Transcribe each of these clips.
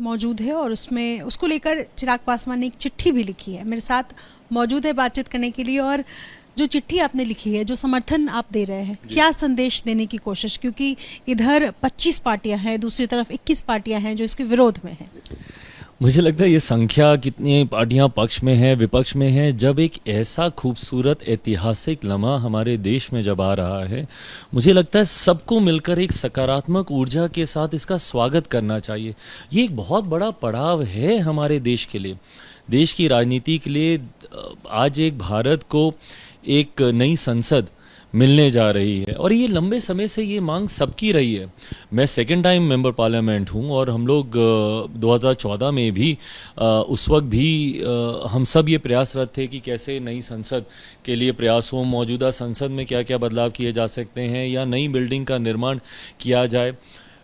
मौजूद है और उसमें उसको लेकर चिराग पासवान ने एक चिट्ठी भी लिखी है। मेरे साथ मौजूद है बातचीत करने के लिए। और जो चिट्ठी आपने लिखी है, जो समर्थन आप दे रहे हैं, क्या संदेश देने की कोशिश, क्योंकि इधर 25 पार्टियां हैं, दूसरी तरफ 21 पार्टियां हैं जो इसके विरोध में हैं। मुझे लगता है ये संख्या कितनी पार्टियां पक्ष में हैं विपक्ष में हैं, जब एक ऐसा खूबसूरत ऐतिहासिक लम्हा हमारे देश में जब आ रहा है, मुझे लगता है सबको मिलकर एक सकारात्मक ऊर्जा के साथ इसका स्वागत करना चाहिए। ये एक बहुत बड़ा पड़ाव है हमारे देश के लिए, देश की राजनीति के लिए। आज एक भारत को एक नई संसद मिलने जा रही है और ये लंबे समय से ये मांग सबकी रही है। मैं सेकंड टाइम मेंबर पार्लियामेंट हूँ और हम लोग 2014 में भी उस वक्त भी हम सब ये प्रयासरत थे कि कैसे नई संसद के लिए प्रयास हो, मौजूदा संसद में क्या क्या बदलाव किए जा सकते हैं या नई बिल्डिंग का निर्माण किया जाए।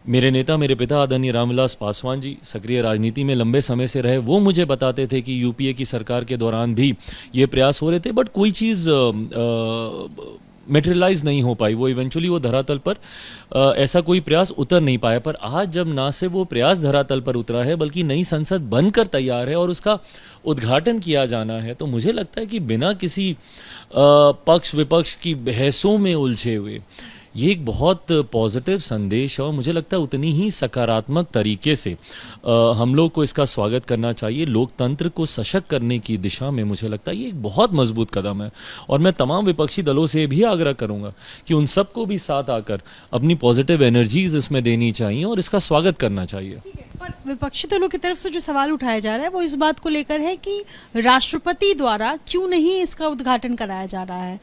मेरे नेता, मेरे पिता आदरणीय रामविलास पासवान जी सक्रिय राजनीति में लंबे समय से रहे, वो मुझे बताते थे कि यूपीए की सरकार के दौरान भी ये प्रयास हो रहे थे, बट कोई चीज़ मेटेरियलाइज नहीं हो पाई। वो इवेंचुअली वो धरातल पर ऐसा कोई प्रयास उतर नहीं पाया। पर आज जब ना से वो प्रयास धरातल पर उतरा है बल्कि नई संसद बनकर तैयार है और उसका उद्घाटन किया जाना है, तो मुझे लगता है कि बिना किसी पक्ष विपक्ष की बहसों में उलझे हुए ये एक बहुत पॉजिटिव संदेश है और मुझे लगता है उतनी ही सकारात्मक तरीके से हम लोग को इसका स्वागत करना चाहिए। लोकतंत्र को सशक्त करने की दिशा में मुझे लगता है ये एक बहुत मजबूत कदम है और मैं तमाम विपक्षी दलों से भी आग्रह करूंगा कि उन सबको भी साथ आकर अपनी पॉजिटिव एनर्जीज इसमें देनी चाहिए और इसका स्वागत करना चाहिए। पर विपक्षी दलों की तरफ से जो सवाल उठाया जा रहा है वो इस बात को लेकर है कि राष्ट्रपति द्वारा क्यों नहीं इसका उद्घाटन कराया जा रहा है।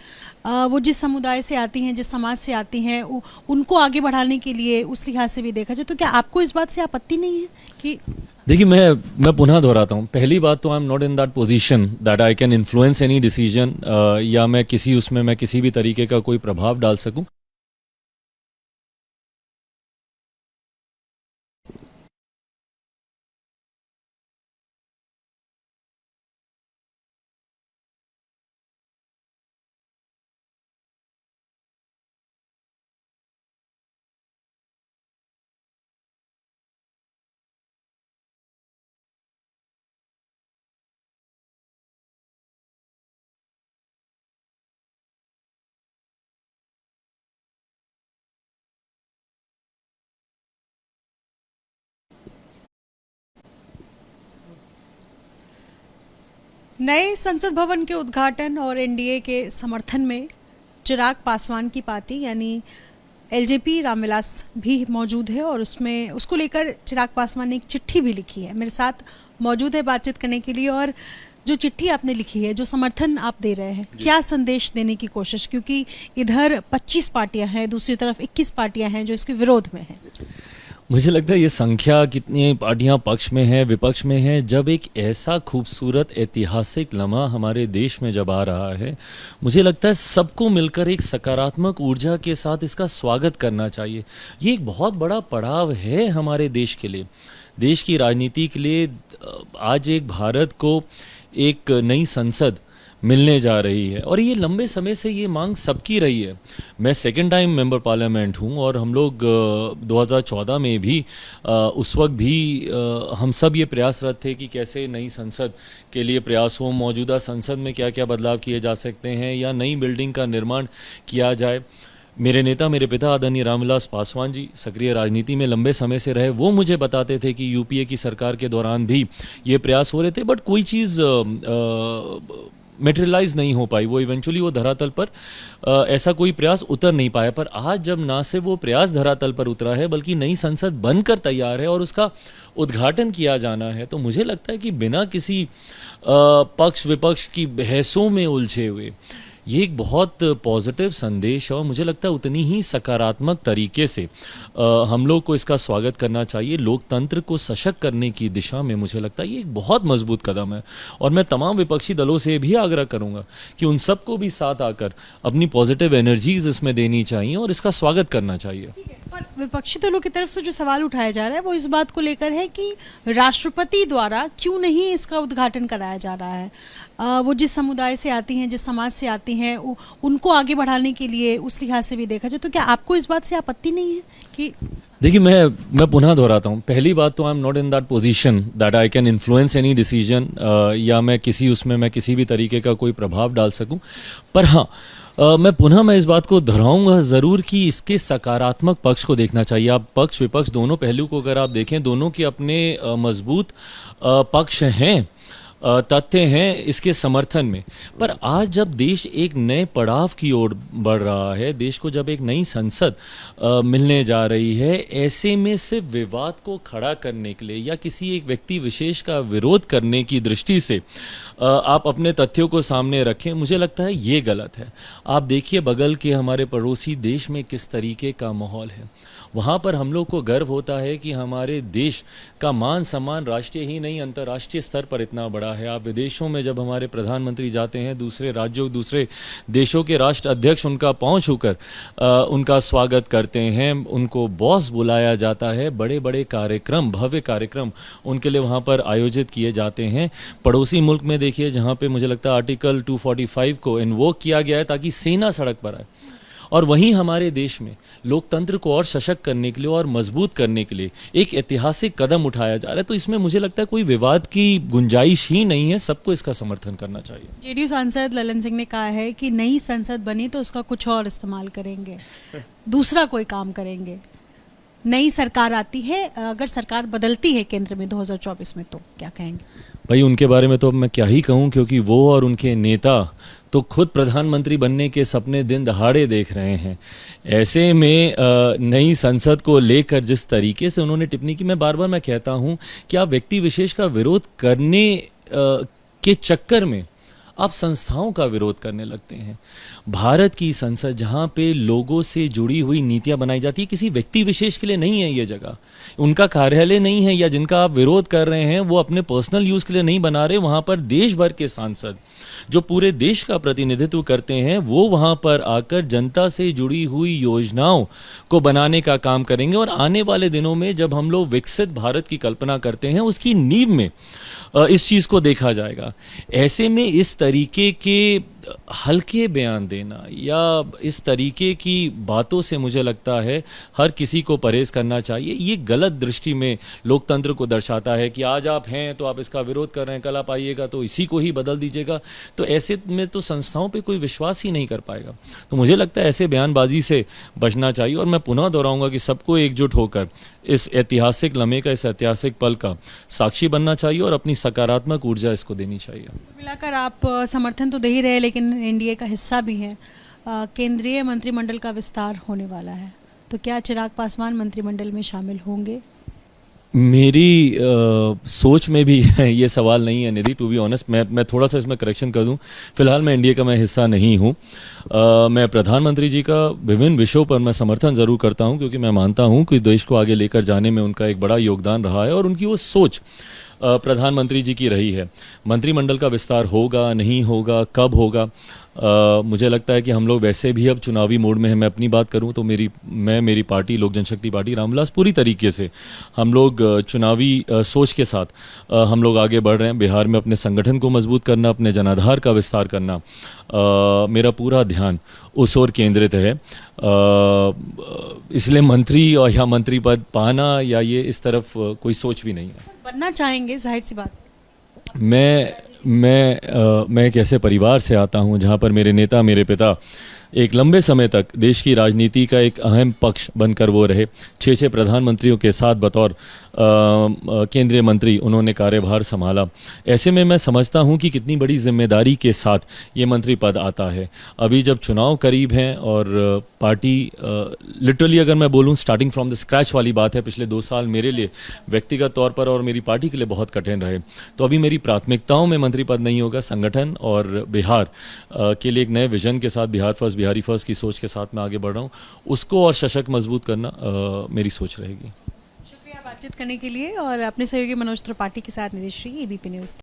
वो जिस समुदाय से आती हैं, जिस समाज से आती हैं, उनको आगे बढ़ाने के लिए उस लिहाज से भी देखा जाए, तो क्या आपको इस बात से आपत्ति नहीं है कि? देखिए, मैं पुनः दोहराता हूँ, पहली बात तो I am not in that position that I can influence any decision या मैं किसी भी तरीके का कोई प्रभाव डाल सकूं। नए संसद भवन के उद्घाटन और एनडीए के समर्थन में चिराग पासवान की पार्टी यानी एलजेपी रामविलास भी मौजूद है और उसमें उसको लेकर चिराग पासवान ने एक चिट्ठी भी लिखी है। मेरे साथ मौजूद है बातचीत करने के लिए। और जो चिट्ठी आपने लिखी है, जो समर्थन आप दे रहे हैं, क्या संदेश देने की कोशिश, क्योंकि इधर 25 पार्टियां हैं, दूसरी तरफ 21 पार्टियां हैं जो इसके विरोध में हैं। मुझे लगता है ये संख्या कितनी पार्टियां पक्ष में हैं विपक्ष में हैं, जब एक ऐसा खूबसूरत ऐतिहासिक लम्हा हमारे देश में जब आ रहा है, मुझे लगता है सबको मिलकर एक सकारात्मक ऊर्जा के साथ इसका स्वागत करना चाहिए। ये एक बहुत बड़ा पड़ाव है हमारे देश के लिए, देश की राजनीति के लिए। आज एक भारत को एक नई संसद मिलने जा रही है और ये लंबे समय से ये मांग सबकी रही है। मैं सेकंड टाइम मेंबर पार्लियामेंट हूँ और हम लोग 2014 में भी उस वक्त भी हम सब ये प्रयासरत थे कि कैसे नई संसद के लिए प्रयास हो, मौजूदा संसद में क्या क्या बदलाव किए जा सकते हैं या नई बिल्डिंग का निर्माण किया जाए। मेरे नेता, मेरे पिता आदरणीय रामविलास पासवान जी सक्रिय राजनीति में लंबे समय से रहे, वो मुझे बताते थे कि यूपीए की सरकार के दौरान भी ये प्रयास हो रहे थे, बट कोई चीज़ मेटेरियलाइज नहीं हो पाई। वो इवेंचुअली वो धरातल पर ऐसा कोई प्रयास उतर नहीं पाया। पर आज जब ना से वो प्रयास धरातल पर उतरा है बल्कि नई संसद बनकर तैयार है और उसका उद्घाटन किया जाना है, तो मुझे लगता है कि बिना किसी पक्ष विपक्ष की बहसों में उलझे हुए ये एक बहुत पॉजिटिव संदेश है और मुझे लगता है उतनी ही सकारात्मक तरीके से हम लोग को इसका स्वागत करना चाहिए। लोकतंत्र को सशक्त करने की दिशा में मुझे लगता है ये एक बहुत मजबूत कदम है और मैं तमाम विपक्षी दलों से भी आग्रह करूंगा कि उन सबको भी साथ आकर अपनी पॉजिटिव एनर्जीज इसमें देनी चाहिए और इसका स्वागत करना चाहिए। पर विपक्षी दलों की तरफ से जो सवाल उठाया जा रहा है वो इस बात को लेकर है कि राष्ट्रपति द्वारा क्यों नहीं इसका उद्घाटन कराया जा रहा है। वो जिस समुदाय से आती हैं, जिस समाज से आती हैं, उनको आगे बढ़ाने के लिए उस लिहाज से भी देखा जाए, तो क्या आपको इस बात से आपत्ति नहीं है कि? देखिए मैं पुनः दोहराता हूँ, पहली बात तो I am not in that position that I can influence any decision, या मैं किसी भी तरीके का कोई प्रभाव डाल सकूं। पर हाँ, मैं इस बात को दोहराऊंगा ज़रूर कि इसके सकारात्मक पक्ष को देखना चाहिए। आप पक्ष विपक्ष दोनों पहलू को अगर आप देखें, दोनों के अपने मजबूत पक्ष हैं, तथ्य हैं इसके समर्थन में। पर आज जब देश एक नए पड़ाव की ओर बढ़ रहा है, देश को जब एक नई संसद मिलने जा रही है, ऐसे में सिर्फ विवाद को खड़ा करने के लिए या किसी एक व्यक्ति विशेष का विरोध करने की दृष्टि से आप अपने तथ्यों को सामने रखें, मुझे लगता है ये गलत है। आप देखिए बगल के हमारे पड़ोसी देश में किस तरीके का माहौल है। वहाँ पर हम लोग को गर्व होता है कि हमारे देश का मान सम्मान राष्ट्रीय ही नहीं अंतर्राष्ट्रीय स्तर पर इतना बड़ा है। आप विदेशों में जब हमारे प्रधानमंत्री जाते हैं, दूसरे राज्यों दूसरे देशों के राष्ट्र अध्यक्ष उनका पहुँच होकर उनका स्वागत करते हैं, उनको बॉस बुलाया जाता है, बड़े बड़े कार्यक्रम, भव्य कार्यक्रम उनके लिए वहाँ पर आयोजित किए जाते हैं। पड़ोसी मुल्क में देखिए जहाँ पे मुझे लगता है आर्टिकल 245 को इन्वोक किया गया है ताकि सेना सड़क पर आए, और वहीं हमारे देश में लोकतंत्र को और सशक्त करने के लिए और मजबूत करने के लिए एक ऐतिहासिक कदम उठाया जा रहा है। तो इसमें मुझे लगता है कोई विवाद की गुंजाइश ही नहीं है, सबको इसका समर्थन करना चाहिए। जेडीयू सांसद ललन सिंह ने कहा है कि नई संसद बनी तो उसका कुछ और इस्तेमाल करेंगे, दूसरा कोई काम करेंगे। नई सरकार आती है, अगर सरकार बदलती है केंद्र में 2024 में, तो क्या कहेंगे? भाई उनके बारे में तो अब मैं क्या ही कहूँ, क्योंकि वो और उनके नेता तो खुद प्रधानमंत्री बनने के सपने दिन दहाड़े देख रहे हैं। ऐसे में नई संसद को लेकर जिस तरीके से उन्होंने टिप्पणी की, मैं बार कहता हूँ कि आप व्यक्ति विशेष का विरोध करने के चक्कर में आप संस्थाओं का विरोध करने लगते हैं। भारत की संसद जहाँ पे लोगों से जुड़ी हुई नीतियाँ बनाई जाती है, किसी व्यक्ति विशेष के लिए नहीं है ये जगह, उनका कार्यालय नहीं है, या जिनका आप विरोध कर रहे हैं वो अपने पर्सनल यूज़ के लिए नहीं बना रहे। वहाँ पर देश भर के सांसद जो पूरे देश का प्रतिनिधित्व करते हैं, वो वहाँ पर आकर जनता से जुड़ी हुई योजनाओं को बनाने का काम करेंगे। और आने वाले दिनों में जब हम लोग विकसित भारत की कल्पना करते हैं, उसकी नींव में इस चीज़ को देखा जाएगा। ऐसे में इस तरीके के हल्के बयान देना या इस तरीके की बातों से मुझे लगता है हर किसी को परहेज करना चाहिए। ये गलत दृष्टि में लोकतंत्र को दर्शाता है कि आज आप हैं तो आप इसका विरोध कर रहे हैं, कल आप आइएगा तो इसी को ही बदल दीजिएगा। तो ऐसे में तो संस्थाओं पे कोई विश्वास ही नहीं कर पाएगा। तो मुझे लगता है ऐसे बयानबाजी से बचना चाहिए। और मैं पुनः दोहराऊंगा कि सबको एकजुट होकर इस ऐतिहासिक लम्हे का, इस ऐतिहासिक पल का साक्षी बनना चाहिए और अपनी सकारात्मक ऊर्जा इसको देनी चाहिए। मिलाकर आप समर्थन तो दे ही रहे, लेकिन एनडीए का हिस्सा भी है। केंद्रीय मंत्रिमंडल का विस्तार होने वाला है, तो क्या चिराग पासवान मंत्रिमंडल में शामिल होंगे? मेरी सोच में भी ये सवाल नहीं है निधि, टू बी ऑनेस्ट। मैं थोड़ा सा इसमें करेक्शन कर दूं, फिलहाल मैं एनडीए का मैं हिस्सा नहीं हूं। मैं प्रधानमंत्री जी का विभिन्न विषयों पर मैं समर्थन ज़रूर करता हूं, क्योंकि मैं मानता हूं कि देश को आगे लेकर जाने में उनका एक बड़ा योगदान रहा है और उनकी वो सोच प्रधानमंत्री जी की रही है। मंत्रिमंडल का विस्तार होगा नहीं होगा, कब होगा, मुझे लगता है कि हम लोग वैसे भी अब चुनावी मोड में हैं। मैं अपनी बात करूं तो मेरी पार्टी लोक जनशक्ति पार्टी रामविलास पूरी तरीके से हम लोग चुनावी सोच के साथ हम लोग आगे बढ़ रहे हैं। बिहार में अपने संगठन को मजबूत करना, अपने जनाधार का विस्तार करना, मेरा पूरा ध्यान उस ओर केंद्रित है। इसलिए मंत्री और या मंत्री पद पाना या ये इस तरफ कोई सोच भी नहीं है। बनना चाहेंगे, जाहिर सी बात। मैं एक ऐसे परिवार से आता हूं जहां पर मेरे नेता, मेरे पिता एक लंबे समय तक देश की राजनीति का एक अहम पक्ष बनकर वो रहे। 6 प्रधानमंत्रियों के साथ बतौर केंद्रीय मंत्री उन्होंने कार्यभार संभाला। ऐसे में मैं समझता हूं कि कितनी बड़ी जिम्मेदारी के साथ ये मंत्री पद आता है। अभी जब चुनाव करीब हैं और पार्टी लिटरली अगर मैं बोलूं स्टार्टिंग फ्रॉम द स्क्रैच वाली बात है, पिछले 2 साल मेरे लिए व्यक्तिगत तौर पर और मेरी पार्टी के लिए बहुत कठिन रहे। तो अभी मेरी प्राथमिकताओं में मंत्री पद नहीं होगा, संगठन और बिहार के लिए एक नए विजन के साथ, बिहार फर्स्ट, बिहारी फर्स्ट की सोच के साथ मैं आगे बढ़ रहा हूँ। उसको और सशक्त मजबूत करना मेरी सोच रहेगी। शुक्रिया बातचीत करने के लिए, और अपने सहयोगी मनोज त्रिपाठी के साथ निधि श्री, एबीपी न्यूज़।